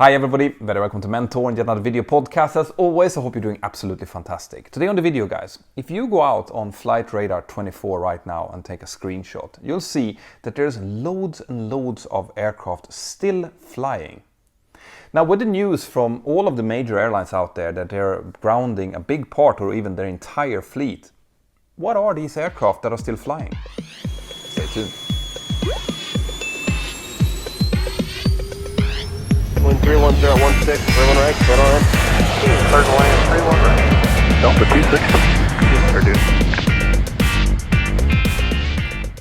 Hi everybody, very welcome to Mentor and yet another video podcast. As always, I hope you're doing absolutely fantastic. Today on the video, guys, if you go out on flightradar 24 right now and take a screenshot, you'll see that there's loads and loads of aircraft still flying. Now, with the news from all of the major airlines out there that they're grounding a big part or even their entire fleet, what are these aircraft that are still flying? Stay tuned. 31016, 31 right, right on. Third land, 31 right. Delta 26.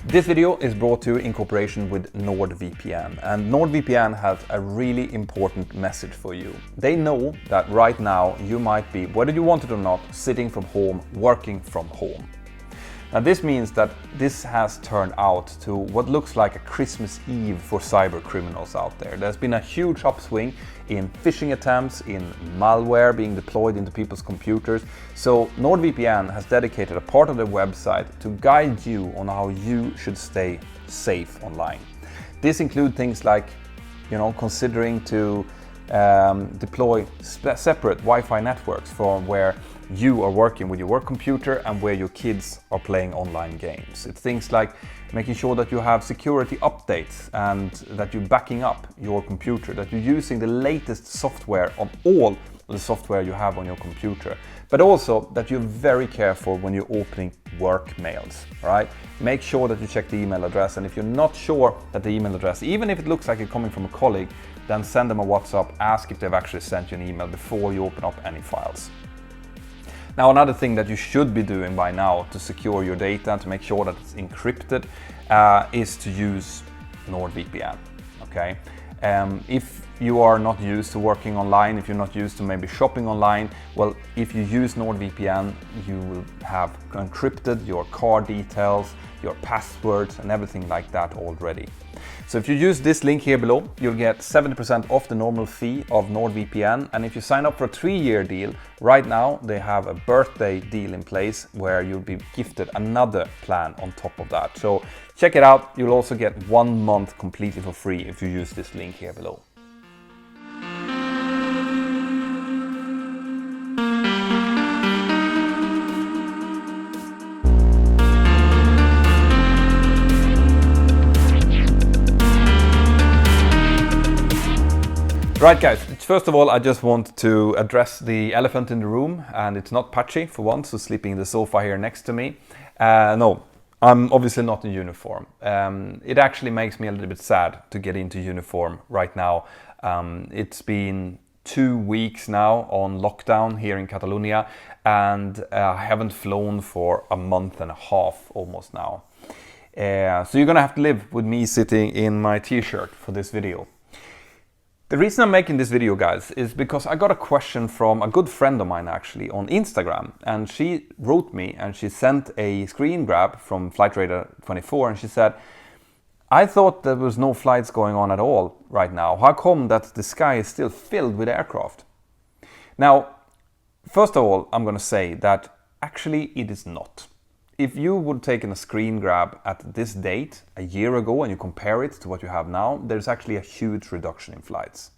This video is brought to you in cooperation with Nord VPN, and Nord VPN has a really important message for you. They know that right now you might be, whether you want it or not, sitting from home, working from home. Now this means that this has turned out to what looks like a Christmas Eve for cyber criminals out there. There's been a huge upswing in phishing attempts, in malware being deployed into people's computers. So NordVPN has dedicated a part of their website to guide you on how you should stay safe online. This includes things like, considering to deploy separate Wi-Fi networks from where you are working with your work computer and where your kids are playing online games. It's things like making sure that you have security updates and that you're backing up your computer, that you're using the latest software on all the software you have on your computer, but also that you're very careful when you're opening work mails, right? Make sure that you check the email address, and if you're not sure that the email address, even if it looks like it's coming from a colleague, then send them a WhatsApp, ask if they've actually sent you an email before you open up any files. Now, another thing that you should be doing by now to secure your data and to make sure that it's encrypted is to use NordVPN, okay? If you are not used to working online, if you're not used to maybe shopping online, well, if you use NordVPN, you will have encrypted your card details, your passwords and everything like that already. So if you use this link here below, you'll get 70% off the normal fee of NordVPN. And if you sign up for a 3-year deal, right now they have a birthday deal in place where you'll be gifted another plan on top of that. So check it out. You'll also get 1 month completely for free if you use this link here below. Right guys, first of all I just want to address the elephant in the room, and it's not Patchy for once, who's sleeping in the sofa here next to me. No, I'm obviously not in uniform. It actually makes me a little bit sad to get into uniform right now. It's been 2 weeks now on lockdown here in Catalonia, and I haven't flown for a month and a half almost now. So you're gonna have to live with me sitting in my t-shirt for this video. The reason I'm making this video, guys, is because I got a question from a good friend of mine actually on Instagram, and she wrote me and she sent a screen grab from flightradar 24, and she said, I thought there was no flights going on at all right now. How come that the sky is still filled with aircraft? Now, first of all, I'm going to say that actually it is not. If you would take a screen grab at this date a year ago and you compare it to what you have now, there's actually a huge reduction in flights.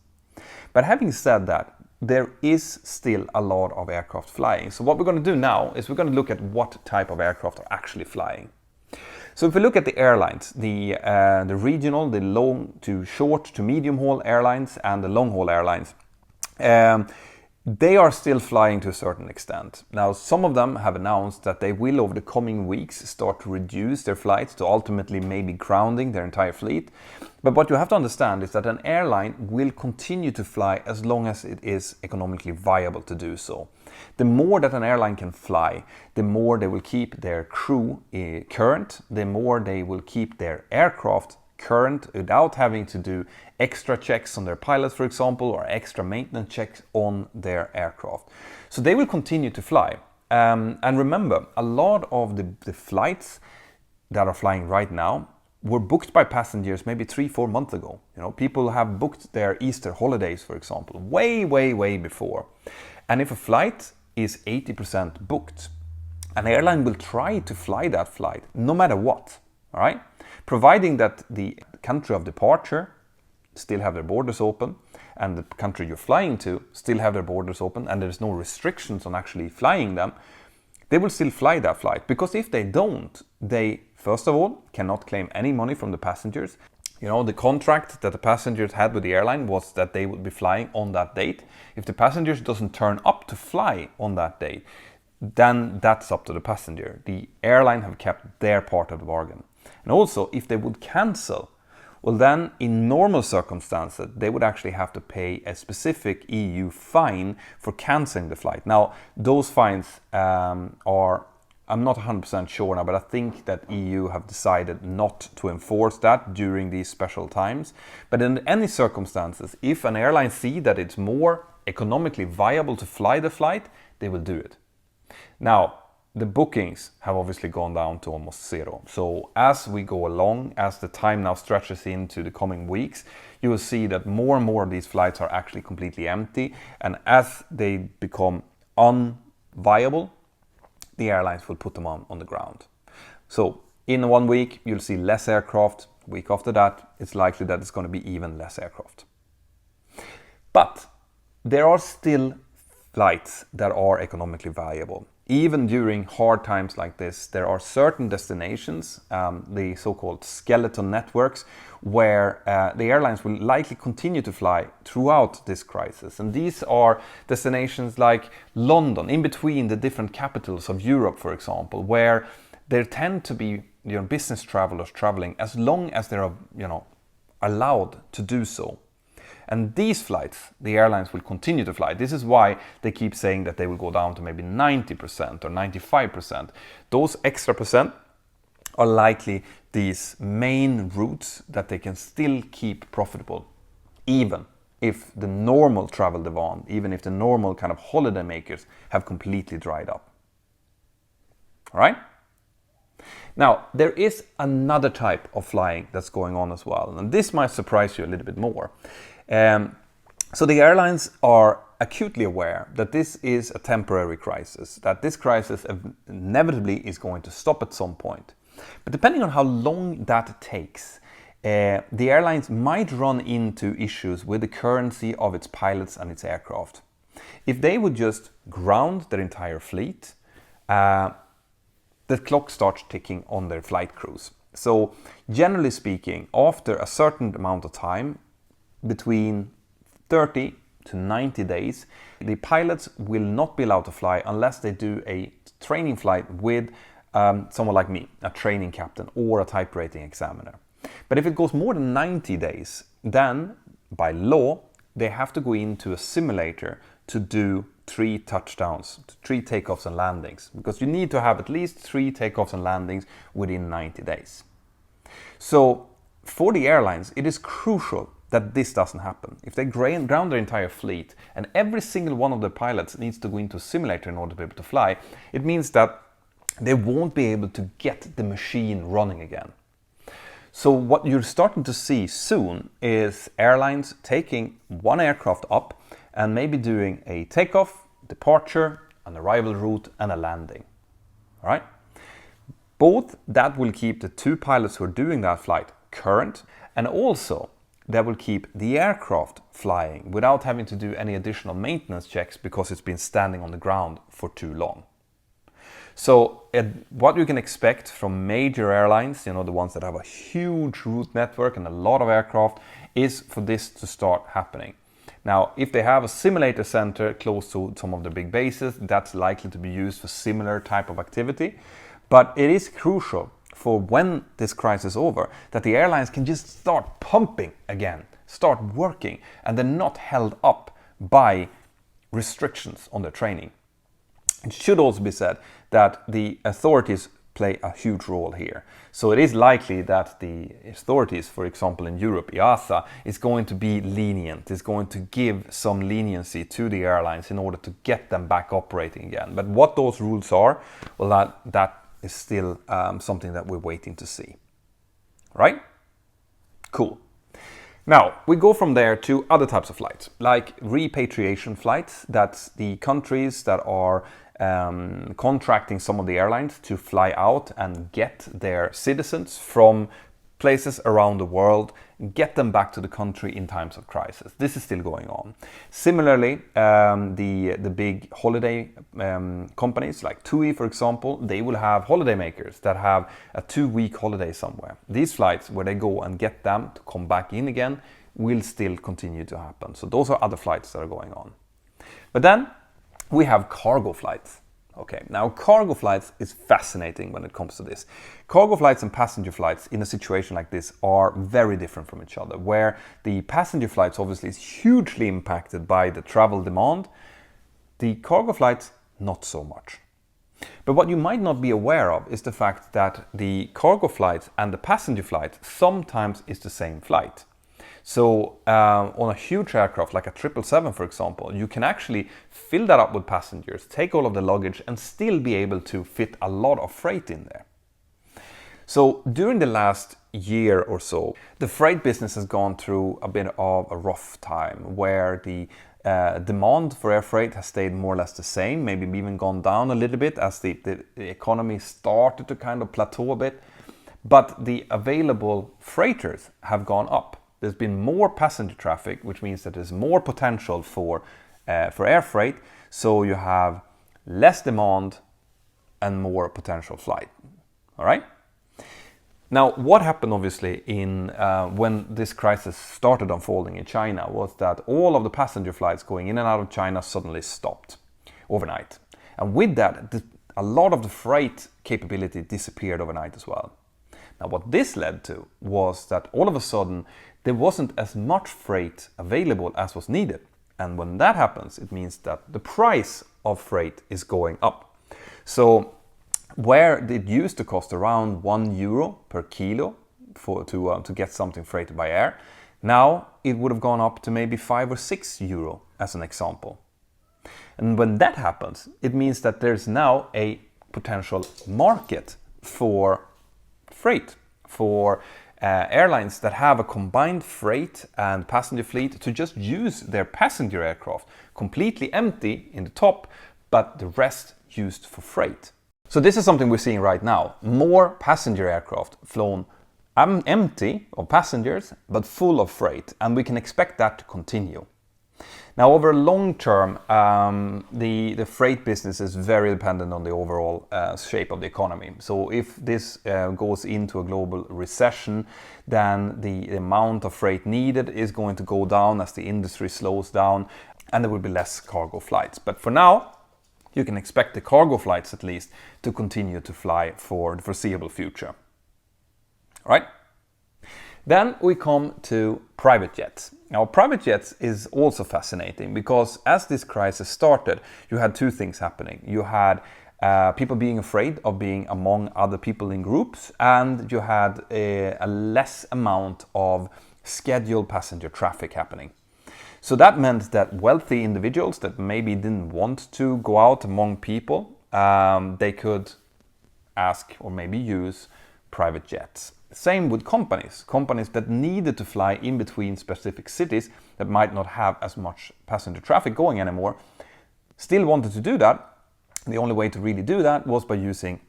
But having said that, there is still a lot of aircraft flying. So what we're going to do now is we're going to look at what type of aircraft are actually flying. So if we look at the airlines, the regional, the long to short to medium haul airlines and the long haul airlines, they are still flying to a certain extent. Now, some of them have announced that they will, over the coming weeks, start to reduce their flights to ultimately maybe grounding their entire fleet. But what you have to understand is that an airline will continue to fly as long as it is economically viable to do so. The more that an airline can fly, the more they will keep their crew current, the more they will keep their aircraft current without having to do extra checks on their pilots, for example, or extra maintenance checks on their aircraft. So they will continue to fly. And remember, a lot of the flights that are flying right now were booked by passengers maybe 3-4 months ago. People have booked their Easter holidays, for example, way before. And if a flight is 80% booked, an airline will try to fly that flight no matter what, all right? Providing that the country of departure still have their borders open, and the country you're flying to still have their borders open, and there's no restrictions on actually flying them, they will still fly that flight. Because if they don't, they, first of all, cannot claim any money from the passengers. You know, the contract that the passengers had with the airline was that they would be flying on that date. If the passengers doesn't turn up to fly on that date, then that's up to the passenger. The airline have kept their part of the bargain. And also, if they would cancel, well then, in normal circumstances, they would actually have to pay a specific EU fine for cancelling the flight. Now, those fines are, I'm not 100% sure now, but I think that EU have decided not to enforce that during these special times. But in any circumstances, if an airline see that it's more economically viable to fly the flight, they will do it. Now, the bookings have obviously gone down to almost zero. So as we go along, as the time now stretches into the coming weeks, you will see that more and more of these flights are actually completely empty. And as they become unviable, the airlines will put them on the ground. So in 1 week, you'll see less aircraft. Week after that, it's likely that it's going to be even less aircraft. But there are still flights that are economically viable. Even during hard times like this, there are certain destinations, the so-called skeleton networks, where the airlines will likely continue to fly throughout this crisis. And these are destinations like London, in between the different capitals of Europe, for example, where there tend to be business travelers traveling as long as they are allowed to do so. And these flights, the airlines will continue to fly. This is why they keep saying that they will go down to maybe 90% or 95%. Those extra percent are likely these main routes that they can still keep profitable, even if the normal travel demand, even if the normal kind of holiday makers have completely dried up. All right? Now, there is another type of flying that's going on as well, and this might surprise you a little bit more. So the airlines are acutely aware that this is a temporary crisis, that this crisis inevitably is going to stop at some point. But depending on how long that takes, the airlines might run into issues with the currency of its pilots and its aircraft. If they would just ground their entire fleet, the clock starts ticking on their flight crews. So generally speaking, after a certain amount of time, between 30 to 90 days, the pilots will not be allowed to fly unless they do a training flight with someone like me, a training captain or a type rating examiner. But if it goes more than 90 days, then by law, they have to go into a simulator to do 3 touchdowns, 3 takeoffs and landings, because you need to have at least 3 takeoffs and landings within 90 days. So for the airlines, it is crucial that this doesn't happen. If they ground their entire fleet and every single one of the pilots needs to go into a simulator in order to be able to fly, it means that they won't be able to get the machine running again. So what you're starting to see soon is airlines taking one aircraft up and maybe doing a takeoff, departure, an arrival route and a landing. All right? Both that will keep the 2 pilots who are doing that flight current, and also that will keep the aircraft flying without having to do any additional maintenance checks because it's been standing on the ground for too long. So what you can expect from major airlines, the ones that have a huge route network and a lot of aircraft, is for this to start happening. Now, if they have a simulator center close to some of their big bases, that's likely to be used for similar type of activity. But it is crucial for when this crisis is over, that the airlines can just start pumping again, start working, and they're not held up by restrictions on their training. It should also be said that the authorities play a huge role here. So it is likely that the authorities, for example in Europe, EASA, is going to be lenient, is going to give some leniency to the airlines in order to get them back operating again. But what those rules are, well, that is still something that we're waiting to see. Right? Cool. Now, we go from there to other types of flights, like repatriation flights. That's the countries that are contracting some of the airlines to fly out and get their citizens from places around the world, get them back to the country in times of crisis. This is still going on. Similarly, the big holiday companies like TUI, for example, they will have holiday makers that have a 2-week holiday somewhere. These flights where they go and get them to come back in again will still continue to happen. So those are other flights that are going on. But then we have cargo flights. Okay, now cargo flights is fascinating when it comes to this. Cargo flights and passenger flights in a situation like this are very different from each other, where the passenger flights obviously is hugely impacted by the travel demand. The cargo flights, not so much. But what you might not be aware of is the fact that the cargo flight and the passenger flight sometimes is the same flight. So on a huge aircraft like a 777, for example, you can actually fill that up with passengers, take all of the luggage and still be able to fit a lot of freight in there. So during the last year or so, the freight business has gone through a bit of a rough time where the demand for air freight has stayed more or less the same, maybe even gone down a little bit as the economy started to kind of plateau a bit. But the available freighters have gone up. There's been more passenger traffic, which means that there's more potential for air freight. So you have less demand and more potential flight. All right. Now, what happened obviously when this crisis started unfolding in China was that all of the passenger flights going in and out of China suddenly stopped overnight. And with that, a lot of the freight capability disappeared overnight as well. Now, what this led to was that all of a sudden, there wasn't as much freight available as was needed. And when that happens, it means that the price of freight is going up. So where it used to cost around €1 per kilo to get something freighted by air, now it would have gone up to maybe €5 or €6 as an example. And when that happens, it means that there's now a potential market for freight, for airlines that have a combined freight and passenger fleet to just use their passenger aircraft completely empty in the top, but the rest used for freight. So this is something we're seeing right now. More passenger aircraft flown empty of passengers, but full of freight, and we can expect that to continue. Now, over long term, the freight business is very dependent on the overall shape of the economy. So if this goes into a global recession, then the amount of freight needed is going to go down as the industry slows down, and there will be less cargo flights. But for now, you can expect the cargo flights at least to continue to fly for the foreseeable future. All right? Then we come to private jets. Now, private jets is also fascinating because as this crisis started, you had two things happening. You had people being afraid of being among other people in groups, and you had a less amount of scheduled passenger traffic happening. So that meant that wealthy individuals that maybe didn't want to go out among people, they could ask or maybe use private jets. Same with companies that needed to fly in between specific cities that might not have as much passenger traffic going anymore, still wanted to do that. The only way to really do that was by using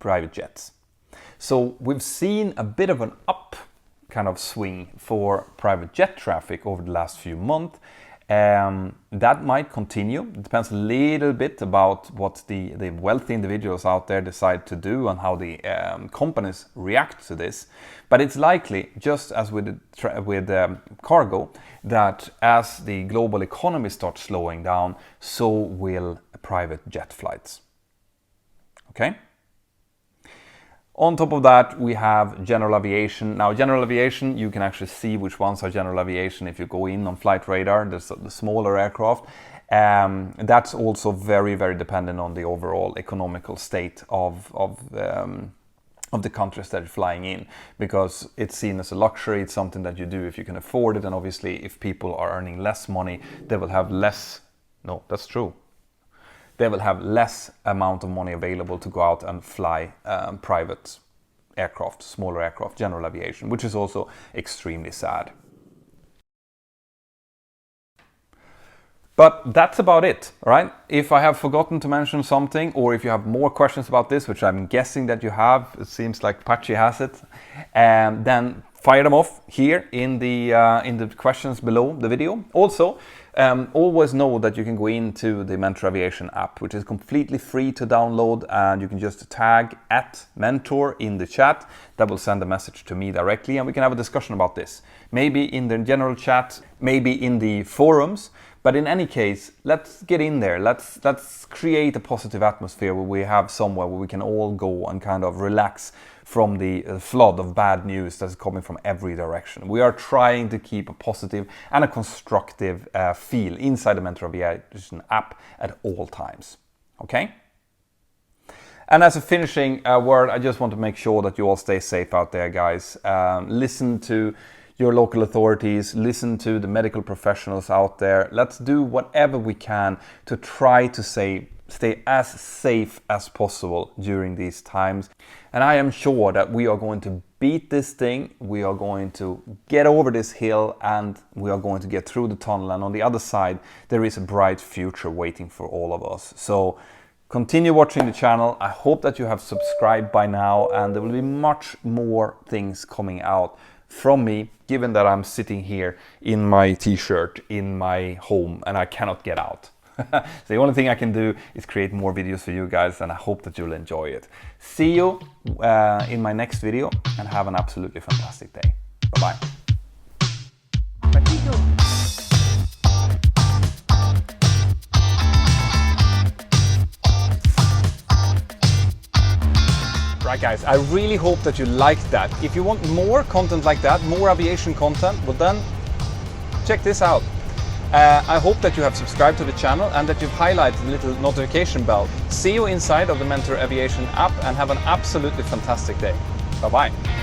private jets. So we've seen a bit of an up kind of swing for private jet traffic over the last few months. That might continue. It depends a little bit about what the wealthy individuals out there decide to do and how the companies react to this. But it's likely, just as with cargo, that as the global economy starts slowing down, so will private jet flights. Okay? On top of that, we have general aviation. Now, general aviation, you can actually see which ones are general aviation if you go in on flightradar, the smaller aircraft. That's also very, very dependent on the overall economical state of the countries that you're flying in, because it's seen as a luxury. It's something that you do if you can afford it, and obviously if people are earning less money, they will have less. No, that's true. They will have less amount of money available to go out and fly private aircraft, smaller aircraft, general aviation, which is also extremely sad. But that's about it, right? If I have forgotten to mention something, or if you have more questions about this, which I'm guessing that you have, it seems like Patchy has it, then fire them off here in the questions below the video. Also, always know that you can go into the Mentor Aviation app, which is completely free to download, and you can just tag @mentor in the chat. That will send a message to me directly, and we can have a discussion about this. Maybe in the general chat, maybe in the forums. But in any case, let's get in there. Let's create a positive atmosphere where we have somewhere where we can all go and kind of relax from the flood of bad news that's coming from every direction. We are trying to keep a positive and a constructive feel inside the Mentor Aviation app at all times. Okay? And as a finishing word, I just want to make sure that you all stay safe out there, guys. Listen to your local authorities, listen to the medical professionals out there. Let's do whatever we can to try to stay as safe as possible during these times. And I am sure that we are going to beat this thing, we are going to get over this hill, and we are going to get through the tunnel. And on the other side, there is a bright future waiting for all of us. So continue watching the channel. I hope that you have subscribed by now, and there will be much more things coming out from me, given that I'm sitting here in my t-shirt in my home and I cannot get out. So the only thing I can do is create more videos for you guys, and I hope that you'll enjoy it. See you in my next video, and have an absolutely fantastic day. Bye-bye. Right guys, I really hope that you liked that. If you want more content like that, more aviation content, well then check this out. I hope that you have subscribed to the channel and that you've highlighted the little notification bell. See you inside of the Mentor Aviation app, and have an absolutely fantastic day. Bye bye.